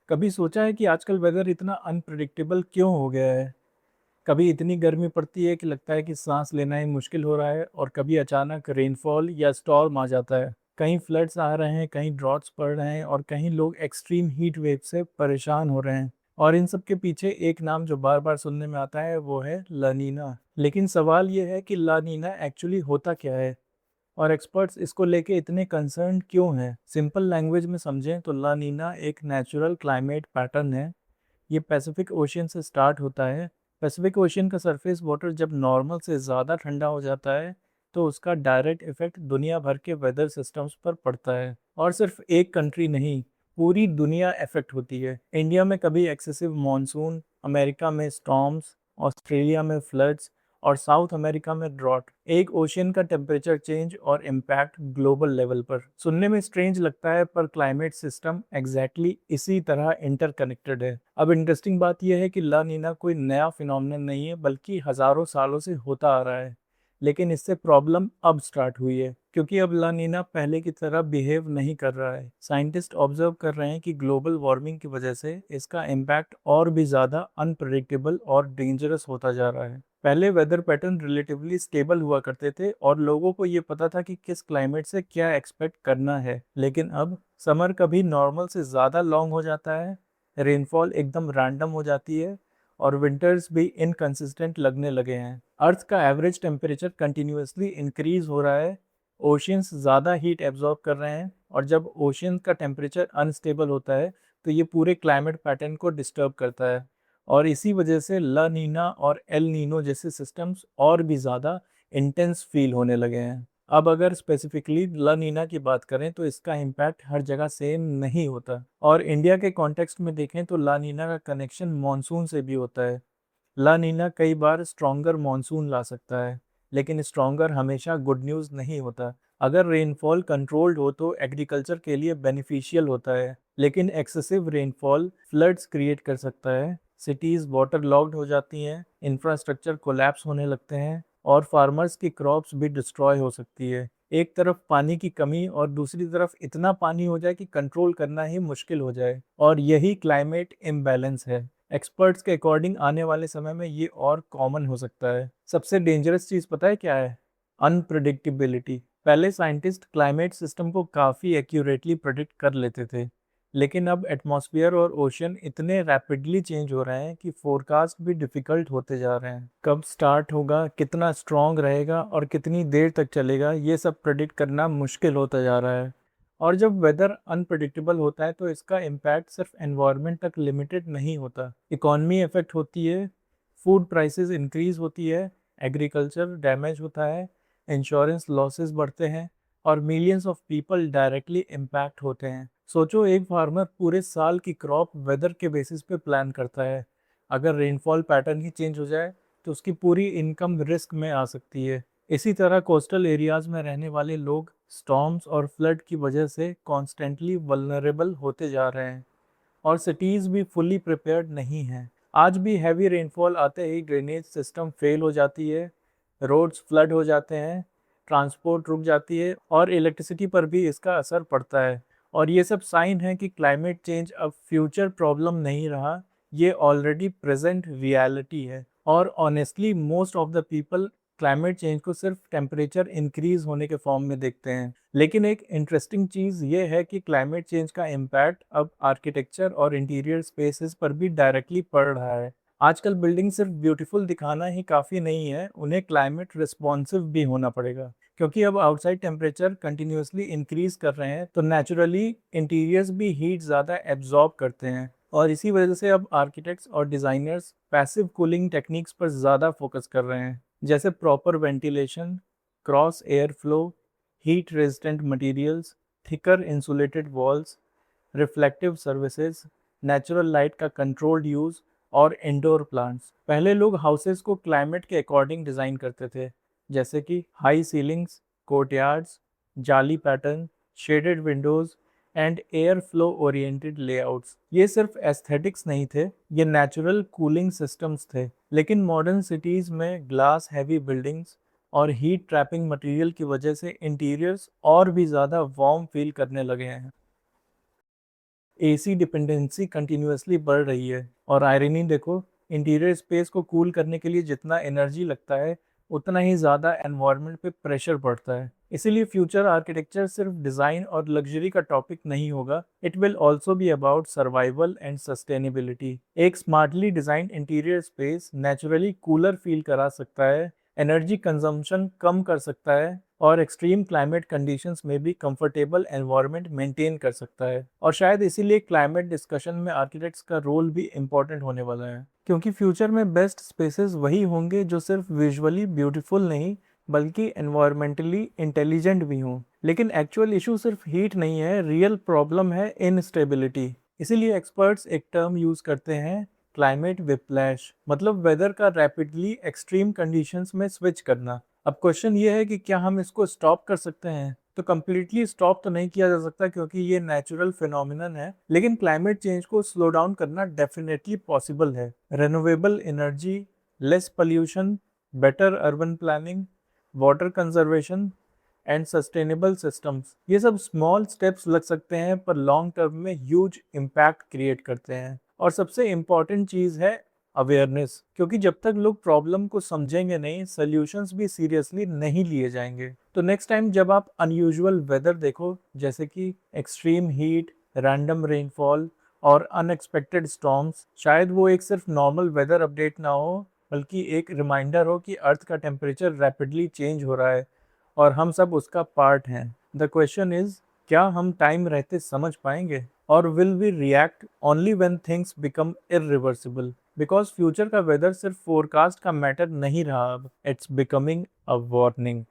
कभी सोचा है कि आजकल वेदर इतना अनप्रिडिक्टेबल क्यों हो गया है? कभी इतनी गर्मी पड़ती है कि लगता है कि सांस लेना ही मुश्किल हो रहा है और कभी अचानक रेनफॉल या स्टॉर्म आ जाता है। कहीं फ्लड्स आ रहे हैं, कहीं ड्रॉट्स पड़ रहे हैं और कहीं लोग एक्सट्रीम हीट वेव से परेशान हो रहे हैं। और इन सब के पीछे एक नाम जो बार बार सुनने में आता है वो है लानीना। लेकिन सवाल ये है कि लानीना एक्चुअली होता क्या है और एक्सपर्ट्स इसको लेके इतने कंसर्न क्यों हैं? सिंपल लैंग्वेज में समझें तो ला नीना एक नेचुरल क्लाइमेट पैटर्न है। ये पैसिफिक ओशियन से स्टार्ट होता है। पैसिफिक ओशियन का सरफेस वाटर जब नॉर्मल से ज़्यादा ठंडा हो जाता है तो उसका डायरेक्ट इफेक्ट दुनिया भर के वेदर सिस्टम्स पर पड़ता है। और सिर्फ एक कंट्री नहीं, पूरी दुनिया इफेक्ट होती है। इंडिया में कभी एक्सेसिव मॉनसून, अमेरिका में स्टॉर्म्स, ऑस्ट्रेलिया में फ्लड्स और साउथ अमेरिका में ड्रॉट। एक ओशियन का टेम्परेचर चेंज और इम्पैक्ट ग्लोबल लेवल पर। सुनने में स्ट्रेंज लगता है पर क्लाइमेट सिस्टम एग्जैक्टली इसी तरह इंटरकनेक्टेड है। अब इंटरेस्टिंग बात यह है कि ला नीना कोई नया फिनोमेनन नहीं है बल्कि हजारों सालों से होता आ रहा है। लेकिन इससे प्रॉब्लम अब स्टार्ट हुई है क्योंकि अब ला नीना पहले की तरह बिहेव नहीं कर रहा है। साइंटिस्ट ऑब्जर्व कर रहे हैं कि ग्लोबल वार्मिंग की वजह से इसका इम्पैक्ट और भी ज़्यादा अनप्रिडिक्टेबल और डेंजरस होता जा रहा है। पहले वेदर पैटर्न रिलेटिवली स्टेबल हुआ करते थे और लोगों को ये पता था कि किस क्लाइमेट से क्या एक्सपेक्ट करना है। लेकिन अब समर कभी नॉर्मल से ज़्यादा लॉन्ग हो जाता है, रेनफॉल एकदम रैंडम हो जाती है और विंटर्स भी इनकंसिस्टेंट लगने लगे हैं। अर्थ का एवरेज टेम्परेचर कंटिन्यूसली इंक्रीज हो रहा है, ओशियंस ज़्यादा हीट एब्जॉर्ब कर रहे हैं और जब ओशियन का टेम्परेचर अनस्टेबल होता है तो ये पूरे क्लाइमेट पैटर्न को डिस्टर्ब करता है। और इसी वजह से ला नीना और एल नीनो जैसे सिस्टम्स और भी ज़्यादा इंटेंस फील होने लगे हैं। अब अगर स्पेसिफिकली ला नीना की बात करें तो इसका इम्पैक्ट हर जगह सेम नहीं होता। और इंडिया के कॉन्टेक्स्ट में देखें तो ला नीना का कनेक्शन मॉनसून से भी होता है। ला नीना कई बार स्ट्रॉन्गर मॉनसून ला सकता है, लेकिन स्ट्रॉन्गर हमेशा गुड न्यूज़ नहीं होता। अगर रेनफॉल कंट्रोल्ड हो तो एग्रीकल्चर के लिए बेनिफिशियल होता है, लेकिन एक्सेसिव रेनफॉल फ्लड्स क्रिएट कर सकता है, सिटीज़ वाटर लॉक्ड हो जाती हैं, इंफ्रास्ट्रक्चर कोलैप्स होने लगते हैं और फार्मर्स की क्रॉप्स भी डिस्ट्रॉय हो सकती है। एक तरफ पानी की कमी और दूसरी तरफ इतना पानी हो जाए कि कंट्रोल करना ही मुश्किल हो जाए, और यही क्लाइमेट इम्बैलेंस है। एक्सपर्ट्स के अकॉर्डिंग आने वाले समय में ये और कॉमन हो सकता है। सबसे डेंजरस चीज़ पता है क्या है? अनप्रिडिक्टेबिलिटी। पहले साइंटिस्ट क्लाइमेट सिस्टम को काफ़ी एक्यूरेटली प्रेडिक्ट कर लेते थे, लेकिन अब एटमॉस्फेयर और ओशन इतने रैपिडली चेंज हो रहे हैं कि फोरकास्ट भी डिफ़िकल्ट होते जा रहे हैं। कब स्टार्ट होगा, कितना स्ट्रॉन्ग रहेगा और कितनी देर तक चलेगा, ये सब प्रेडिक्ट करना मुश्किल होता जा रहा है। और जब वेदर अनप्रडिक्टेबल होता है तो इसका इम्पैक्ट सिर्फ एनवायरनमेंट तक लिमिटेड नहीं होता। इकॉनमी इफेक्ट होती है, फूड प्राइसेस इंक्रीज होती है, एग्रीकल्चर डैमेज होता है, इंश्योरेंस लॉसेस बढ़ते हैं और millions of people directly impact होते हैं। सोचो, एक फार्मर पूरे साल की क्रॉप वेदर के बेसिस पे प्लान करता है। अगर रेनफॉल पैटर्न ही चेंज हो जाए तो उसकी पूरी इनकम रिस्क में आ सकती है। इसी तरह कोस्टल एरियाज में रहने वाले लोग स्टॉर्म्स और फ्लड की वजह से कॉन्स्टेंटली वल्नरेबल होते जा रहे हैं और सिटीज़ भी फुल्ली प्रिपेयर्ड नहीं हैं। आज भी हैवी रेनफॉल आते ही ड्रेनेज सिस्टम फेल हो जाती है, रोड्स फ्लड हो जाते हैं, ट्रांसपोर्ट रुक जाती है और इलेक्ट्रिसिटी पर भी इसका असर पड़ता है। और ये सब साइन है कि क्लाइमेट चेंज अब फ्यूचर प्रॉब्लम नहीं रहा, ये ऑलरेडी प्रेजेंट रियलिटी है। और honestly most of the people climate change को सिर्फ टेम्परेचर इंक्रीज होने के फॉर्म में देखते हैं। लेकिन एक इंटरेस्टिंग चीज़ ये है कि क्लाइमेट चेंज का इम्पैक्ट अब आर्किटेक्चर और इंटीरियर स्पेसेस पर भी डायरेक्टली पड़ रहा है। आजकल बिल्डिंग सिर्फ ब्यूटीफुल दिखाना ही काफ़ी नहीं है, उन्हें क्लाइमेट रिस्पॉन्सिव भी होना पड़ेगा। क्योंकि अब आउटसाइड टेम्परेचर कंटिन्यूसली इंक्रीज कर रहे हैं तो नेचुरली इंटीरियर्स भी हीट ज़्यादा एब्जॉर्ब करते हैं। और इसी वजह से अब आर्किटेक्ट्स और डिज़ाइनर्स पैसिव कूलिंग टेक्निक्स पर ज़्यादा फोकस कर रहे हैं, जैसे proper ventilation, cross air flow, heat resistant materials, thicker insulated walls, reflective services, natural light का कंट्रोल्ड यूज़ और इंडोर प्लांट्स। पहले लोग हाउसेस को क्लाइमेट के अकॉर्डिंग डिज़ाइन करते थे, जैसे कि हाई सीलिंग्स, कोर्टयार्ड्स, जाली pattern, shaded Windows and air flow oriented layouts. ये सिर्फ एस्थेटिक्स नहीं थे, ये नेचुरल कूलिंग सिस्टम्स थे। लेकिन मॉडर्न सिटीज़ में ग्लास हैवी बिल्डिंग्स और हीट ट्रैपिंग मटेरियल की वजह से इंटीरियर्स और भी ज़्यादा वार्म फील करने लगे हैं। एसी डिपेंडेंसी कंटिन्यूअसली बढ़ रही है, और आयरनी देखो, इंटीरियर स्पेस को कूल करने के लिए जितना एनर्जी लगता है उतना ही ज़्यादा एनवायरनमेंट पे प्रेशर पड़ता है। इसीलिए फ्यूचर आर्किटेक्चर सिर्फ डिज़ाइन और लग्जरी का टॉपिक नहीं होगा, it will also be about survival and sustainability. एक smartly designed interior space naturally cooler feel करा सकता है, एनर्जी कंजम्पशन कम कर सकता है, और एक्सट्रीम क्लाइमेट कंडीशंस में भी कंफर्टेबल एनवायरनमेंट मेंटेन कर सकता है। और शायद इसीलिए क्लाइमेट डिस्कशन में आर्किटेक्ट्स का रोल भी इम्पोर्टेंट होने वाला है, क्योंकि फ्यूचर में बेस्ट स्पेसेस वही होंगे जो सिर्फ विजुअली ब्यूटीफुल नहीं बल्कि एनवायरमेंटली इंटेलिजेंट भी हों। लेकिन एक्चुअल इशू सिर्फ हीट नहीं है, रियल प्रॉब्लम है इनस्टेबिलिटी। इसीलिए एक्सपर्ट्स एक टर्म यूज करते हैं, क्लाइमेट विप्लैश, मतलब वेदर का रैपिडली एक्सट्रीम कंडीशंस में स्विच करना। अब क्वेश्चन ये है कि क्या हम इसको स्टॉप कर सकते हैं? तो कम्प्लीटली स्टॉप तो नहीं किया जा सकता क्योंकि ये नेचुरल फिनोमिनन है, लेकिन क्लाइमेट चेंज को स्लो डाउन करना डेफिनेटली पॉसिबल है। Renewable energy, less pollution, better urban planning, water conservation and sustainable systems, ये सब स्मॉल स्टेप्स लग सकते हैं पर लॉन्ग टर्म में ह्यूज इम्पैक्ट क्रिएट करते हैं। और सबसे इम्पॉर्टेंट चीज़ है अवेयरनेस, क्योंकि जब तक लोग प्रॉब्लम को समझेंगे नहीं, सॉल्यूशंस भी सीरियसली नहीं लिए जाएंगे। तो नेक्स्ट टाइम जब आप अनयूजुअल वेदर देखो, जैसे कि एक्सट्रीम हीट, रैंडम रेनफॉल और अनएक्सपेक्टेड स्टॉर्म्स, शायद वो एक सिर्फ नॉर्मल वेदर अपडेट ना हो, बल्कि एक रिमाइंडर हो कि अर्थ का टेम्परेचर रैपिडली चेंज हो रहा है और हम सब उसका पार्ट हैं। द क्वेश्चन इज, क्या हम टाइम रहते समझ पाएंगे, और will we react only when things become irreversible? Because future का वेदर सिर्फ फोरकास्ट का मैटर नहीं रहा, अब इट्स बिकमिंग अ वार्निंग।